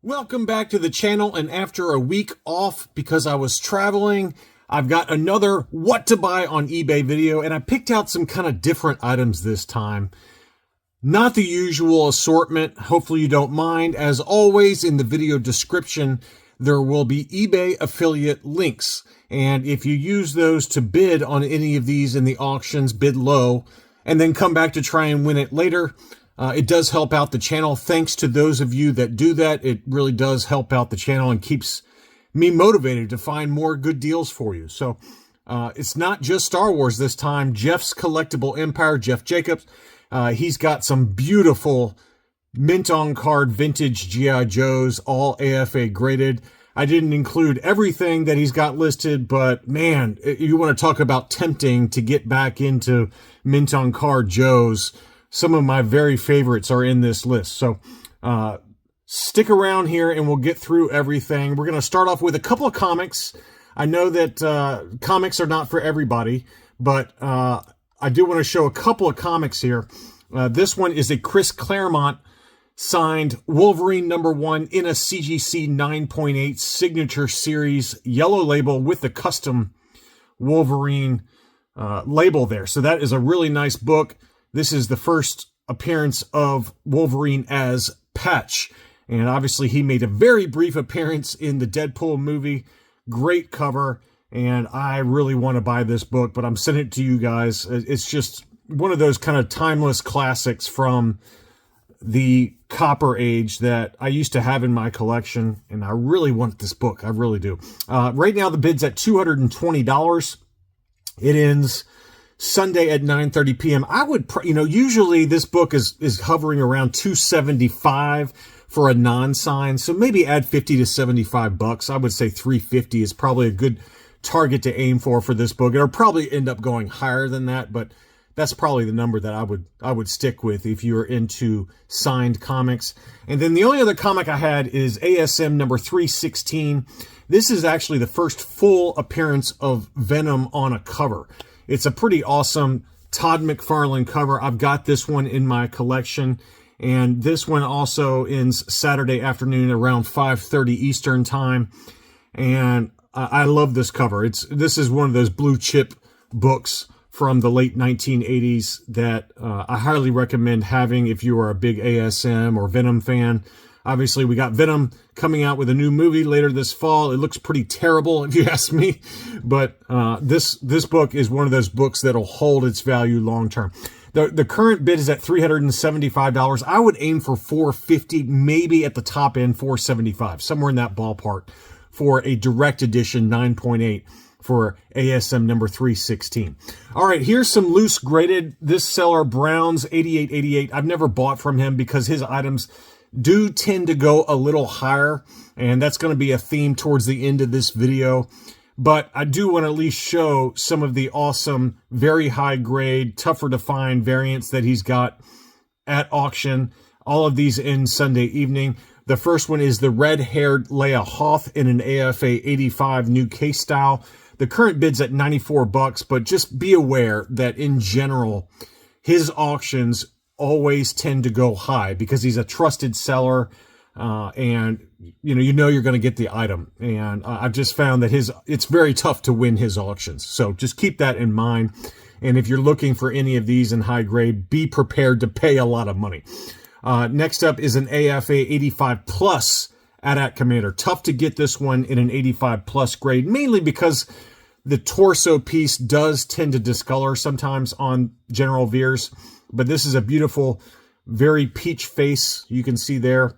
Welcome back to the channel, and after a week off because I was traveling, I've got another what to buy on eBay video, and I picked out some kind of different items this time. Not the usual assortment, hopefully you don't mind. As always, in the video description, there will be eBay affiliate links, and if you use those to bid on any of these in the auctions, bid low, and then come back to try and win it later, it does help out the channel. Thanks to those of you that do that. It really does help out the channel and keeps me motivated to find more good deals for you. So it's not just Star Wars this time. Jeff's Collectible Empire, Jeff Jacobs, he's got some beautiful mint on card vintage G.I. Joes, all AFA graded. I didn't include everything that he's got listed, but man, you want to talk about tempting to get back into mint on card Joes. Some of my very favorites are in this list. So stick around here and we'll get through everything. We're going to start off with a couple of comics. I know that comics are not for everybody, but I do want to show a couple of comics here. This one is a Chris Claremont signed Wolverine #1 in a CGC 9.8 signature series yellow label with the custom Wolverine label there. So that is a really nice book. This is the first appearance of Wolverine as Patch. And obviously he made a very brief appearance in the Deadpool movie. Great cover. And I really want to buy this book, but I'm sending it to you guys. It's just one of those kind of timeless classics from the Copper Age that I used to have in my collection. And I really want this book. I really do. Right now the bid's at $220. It ends Sunday at 9:30 p.m. I would, usually this book is hovering around $275 for a non-sign. So maybe add 50 to 75 bucks. I would say $350 is probably a good target to aim for this book. It'll probably end up going higher than that, but that's probably the number that I would stick with if you're into signed comics. And then the only other comic I had is ASM number 316. This is actually the first full appearance of Venom on a cover. It's a pretty awesome Todd McFarlane cover. I've got this one in my collection, and this one also ends Saturday afternoon around 5:30 Eastern time. And I love this cover. This is one of those blue chip books from the late 1980s that I highly recommend having if you are a big ASM or Venom fan. Obviously, we got Venom coming out with a new movie later this fall. It looks pretty terrible, if you ask me. But this book is one of those books that'll hold its value long term. The current bid is at $375. I would aim for $450, maybe at the top end, $475, somewhere in that ballpark for a direct edition 9.8 for ASM number 316. All right, here's some loose graded. This seller, Brown's 8888. I've never bought from him because his items do tend to go a little higher, and that's going to be a theme towards the end of this video. But I do want to at least show some of the awesome, very high grade, tougher to find variants that he's got at auction. All of these end Sunday evening. The first one is the red-haired Leia Hoth in an AFA 85 new case style. The current bid's at 94 bucks, but just be aware that in general, his auctions always tend to go high because he's a trusted seller, and you know you're going to get the item. And I've just found that it's very tough to win his auctions. So just keep that in mind. And if you're looking for any of these in high grade, be prepared to pay a lot of money. Next up is an AFA 85 plus AT-AT Commander. Tough to get this one in an 85 plus grade, mainly because the torso piece does tend to discolor sometimes on General Veers. But this is a beautiful, very peach face. You can see there.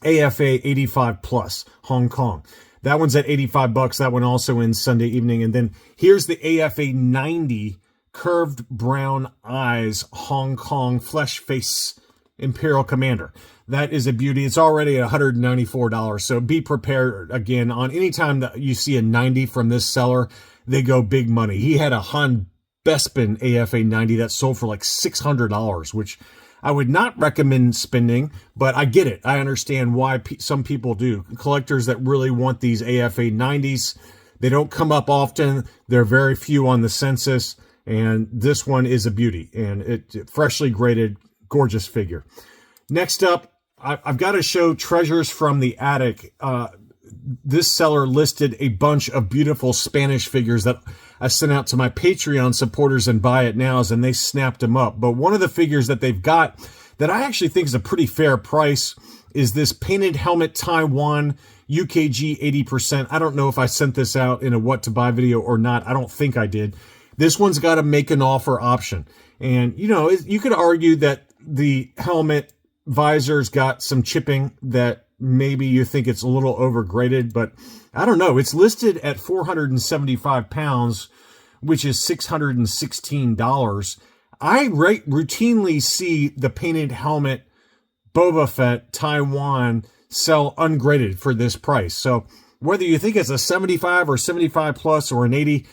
AFA 85 plus, Hong Kong. That one's at 85 bucks. That one also ends Sunday evening. And then here's the AFA 90 curved brown eyes, Hong Kong flesh face Imperial Commander. That is a beauty. It's already $194. So be prepared again on any time that you see a 90 from this seller, they go big money. He had a Han Bespin AFA 90 that sold for like $600, which I would not recommend spending, but I get it. I understand why some people do. Collectors that really want these AFA 90s, they don't come up often. They're very few on the census, and this one is a beauty, and it freshly graded, gorgeous figure. Next up, I've got to show Treasures from the Attic. This seller listed a bunch of beautiful Spanish figures that I sent out to my Patreon supporters and Buy It Nows, and they snapped them up. But one of the figures that they've got that I actually think is a pretty fair price is this Painted Helmet Taiwan UKG 80%. I don't know if I sent this out in a what to buy video or not. I don't think I did. This one's got a make an offer option. And, you know, you could argue that the helmet visor's got some chipping that maybe you think it's a little overgraded, but I don't know. It's listed at 475 pounds, which is $616. I routinely see the Painted Helmet Boba Fett Taiwan sell ungraded for this price. So whether you think it's a 75 or 75 plus or an 80,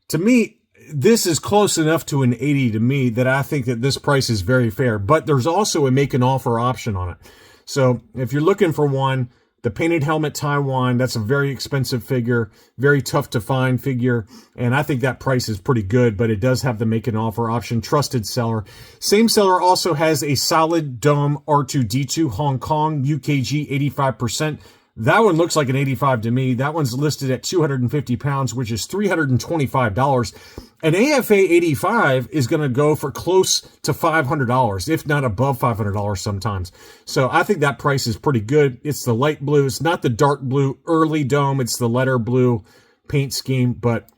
to me, this is close enough to an 80 to me that I think that this price is very fair. But there's also a make an offer option on it. So if you're looking for one, the Painted Helmet Taiwan, that's a very expensive figure, very tough to find figure, and I think that price is pretty good, but it does have the make an offer option. Trusted seller. Same seller also has a Solid Dome R2-D2 Hong Kong UKG 85%. That one looks like an 85 to me. That one's listed at 250 pounds, which is $325. An AFA 85 is going to go for close to $500, if not above $500 sometimes. So I think that price is pretty good. It's the light blue. It's not the dark blue early dome. It's the letter blue paint scheme, but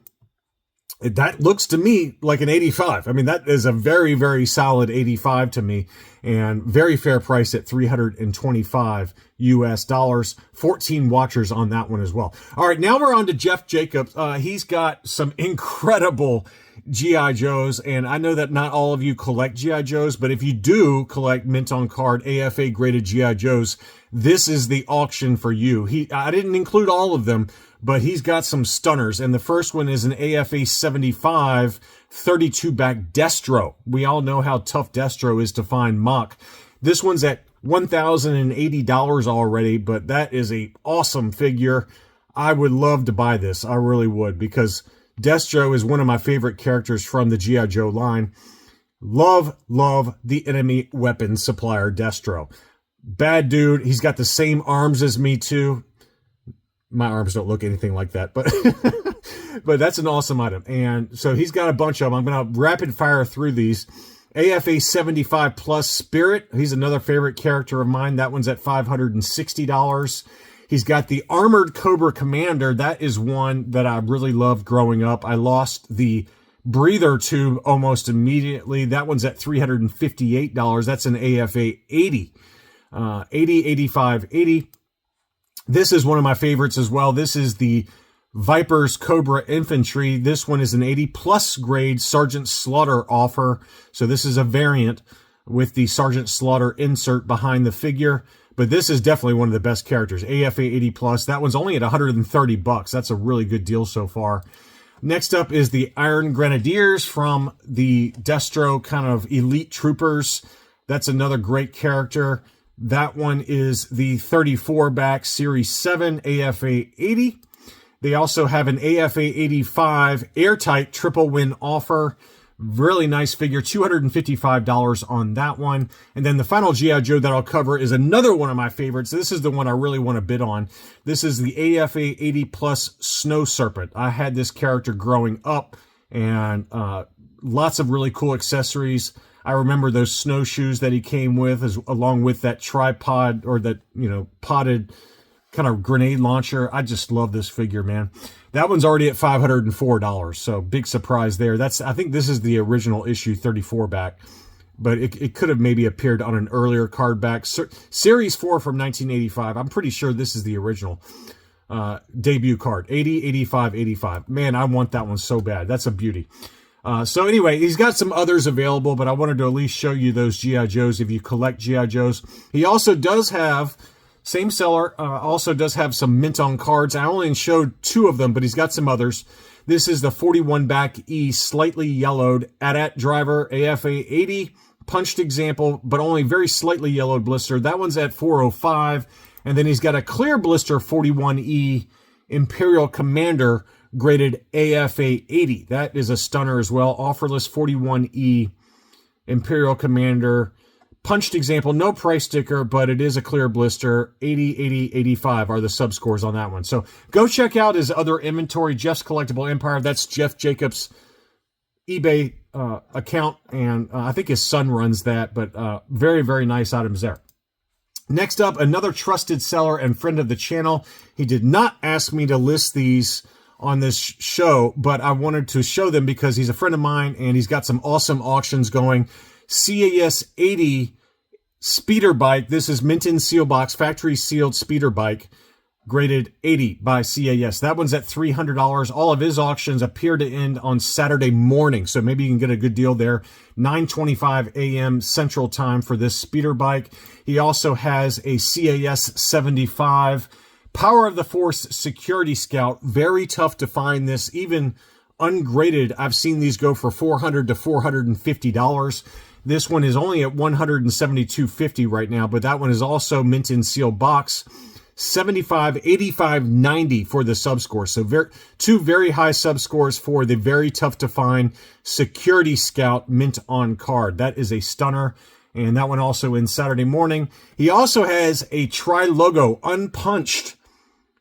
that looks to me like an 85. I mean, that is a very, very solid 85 to me, and very fair price at $325 US. 14 watchers on that one as well. All right, now we're on to Jeff Jacobs. He's got some incredible G.I. Joes, and I know that not all of you collect G.I. Joes, but if you do collect mint on card AFA graded G.I. Joes, this is the auction for you. I didn't include all of them, but he's got some stunners. And the first one is an AFA 75 32-back Destro. We all know how tough Destro is to find mock. This one's at $1,080 already, but that is a awesome figure. I would love to buy this. I really would, because Destro is one of my favorite characters from the G.I. Joe line. Love the enemy weapons supplier Destro. Bad dude. He's got the same arms as me too. My arms don't look anything like that, but but that's an awesome item. And so he's got a bunch of them. I'm going to rapid fire through these. AFA 75 plus Spirit. He's another favorite character of mine. That one's at $560. He's got the Armored Cobra Commander. That is one that I really loved growing up. I lost the breather tube almost immediately. That one's at $358. That's an AFA 80. 80, 85, 80. This is one of my favorites as well. This is the Viper's Cobra Infantry. This one is an 80 plus grade Sergeant Slaughter offer. So this is a variant with the Sergeant Slaughter insert behind the figure. But this is definitely one of the best characters. AFA 80 plus. That one's only at $130. That's a really good deal so far. Next up is the Iron Grenadiers from the Destro kind of elite troopers. That's another great character. That one is the 34-back Series 7 AFA 80. They also have an AFA 85 airtight triple win offer. Really nice figure, $255 on that one. And then the final G.I. Joe that I'll cover is another one of my favorites. This is the one I really want to bid on. This is the AFA 80 plus Snow Serpent. I had this character growing up, and lots of really cool accessories. I remember those snowshoes that he came with, along with that tripod, or that, potted kind of grenade launcher. I just love this figure, man. That one's already at $504, so big surprise there. I think this is the original issue 34 back, but it could have maybe appeared on an earlier card back. Series 4 from 1985. I'm pretty sure this is the original debut card. 80, 85, 85. Man, I want that one so bad. That's a beauty. So anyway, he's got some others available, but I wanted to at least show you those G.I. Joes if you collect G.I. Joes. He also does have, same seller, also does have some mint on cards. I only showed 2 of them, but he's got some others. This is the 41 back E, slightly yellowed AT-AT driver, AFA 80, punched example, but only very slightly yellowed blister. That one's at $405. And then he's got a clear blister 41E Imperial Commander, graded AFA 80. That is a stunner as well. Offerless 41E Imperial Commander punched example, no price sticker, but it is a clear blister. 80, 80, 85 are the sub scores on that one. So go check out his other inventory, Jeff's Collectible Empire. That's Jeff Jacobs' eBay account, and I think his son runs that, but very, very nice items there. Next up, another trusted seller and friend of the channel. He did not ask me to list these on this show, but I wanted to show them because he's a friend of mine and he's got some awesome auctions going. CAS 80 speeder bike. This is mint in seal box, factory sealed speeder bike, graded 80 by CAS. That one's at $300. All of his auctions appear to end on Saturday morning, so maybe you can get a good deal there. 9:25 a.m. Central Time for this speeder bike. He also has a CAS 75 Power of the Force Security Scout. Very tough to find this, even ungraded. I've seen these go for $400 to $450. This one is only at $172.50 right now, but that one is also mint in seal box. 75, 85, 90 for the sub score. So two very high sub scores for the very tough to find Security Scout mint on card. That is a stunner. And that one also in Saturday morning. He also has a tri-logo unpunched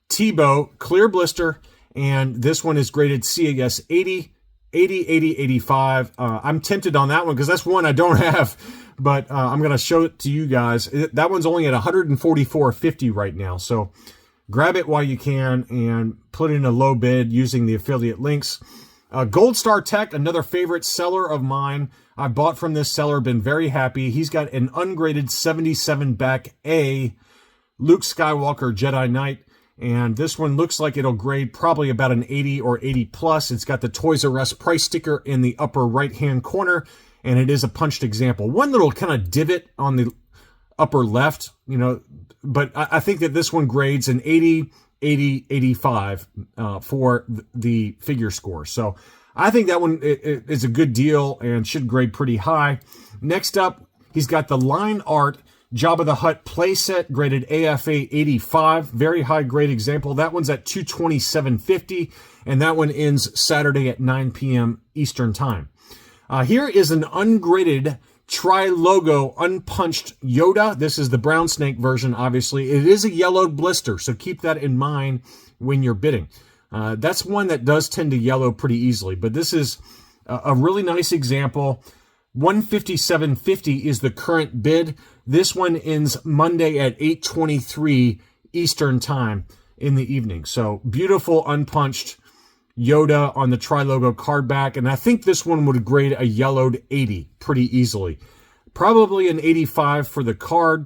Tebow clear blister. And this one is graded CAS 80, 80, 80, 85. I'm tempted on that one because that's one I don't have, but I'm going to show it to you guys. That one's only at $144.50 right now. So grab it while you can and put in a low bid using the affiliate links. Gold Star Tech, another favorite seller of mine. I bought from this seller, been very happy. He's got an ungraded 77 back A Luke Skywalker Jedi Knight. And this one looks like it'll grade probably about an 80 or 80 plus. It's got the Toys R Us price sticker in the upper right-hand corner, and it is a punched example. One little kind of divot on the upper left, you know, but I think that this one grades an 80, 80, 85 for the figure score. So I think that one is a good deal and should grade pretty high. Next up, he's got the line art Jabba the Hutt playset, graded AFA 85. Very high grade example. That one's at $227.50, and that one ends Saturday at 9 p.m. Eastern Time. Here is an ungraded tri-logo unpunched Yoda. This is the brown snake version, obviously. It is a yellowed blister, so keep that in mind when you're bidding. That's one that does tend to yellow pretty easily, but this is a really nice example. $157.50 is the current bid. This one ends Monday at 8:23 Eastern Time in the evening. So beautiful unpunched Yoda on the tri-logo card back. And I think this one would grade a yellowed 80 pretty easily. Probably an 85 for the card,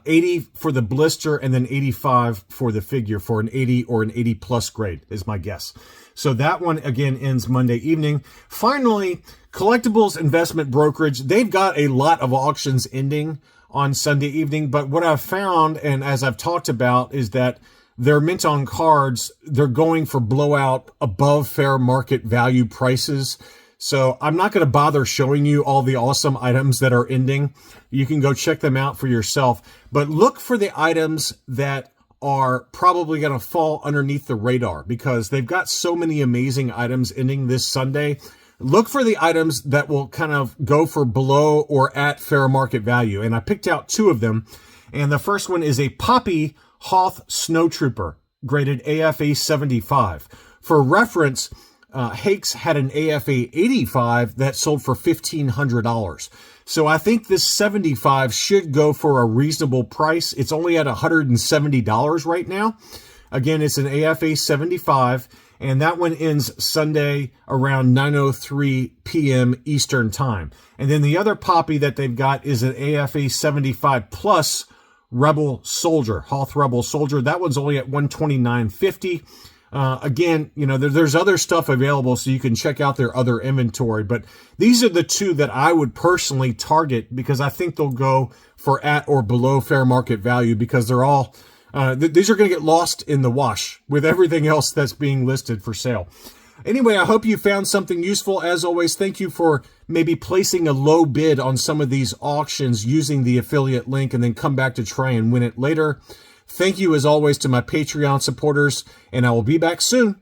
80 for the blister, and then 85 for the figure for an 80 or an 80 plus grade is my guess. So that one, again, ends Monday evening. Finally, Collectibles Investment Brokerage. They've got a lot of auctions ending on Sunday evening, but what I've found, and as I've talked about, is that their mint on cards, they're going for blowout above fair market value prices. So I'm not going to bother showing you all the awesome items that are ending. You can go check them out for yourself, but look for the items that are probably going to fall underneath the radar because they've got so many amazing items ending this Sunday. Look for the items that will kind of go for below or at fair market value. And I picked out two of them. And the first one is a Poppy Hoth Snowtrooper, graded AFA 75. For reference, Hakes had an AFA 85 that sold for $1,500. So I think this 75 should go for a reasonable price. It's only at $170 right now. Again, it's an AFA 75, and that one ends Sunday around 9:03 p.m. Eastern Time. And then the other Poppy that they've got is an AFA 75 plus Rebel Soldier, Hoth Rebel Soldier. That one's only at $129.50. Again, you know, there's other stuff available, so you can check out their other inventory. But these are the two that I would personally target because I think they'll go for at or below fair market value because they're all, these are going to get lost in the wash with everything else that's being listed for sale. Anyway, I hope you found something useful. As always, thank you for maybe placing a low bid on some of these auctions using the affiliate link and then come back to try and win it later. Thank you, as always, to my Patreon supporters, and I will be back soon.